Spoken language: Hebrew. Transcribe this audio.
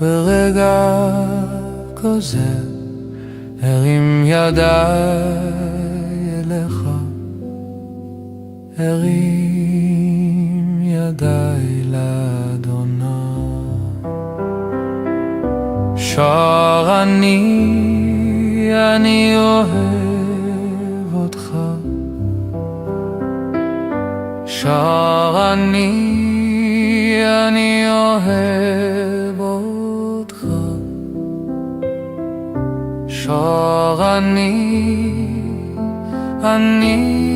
ברגע כזה הרים ידיי אליך, הרים ידיי לאדוני. שר אני אוהב אותך, שר אני אוהב אותך, שר אני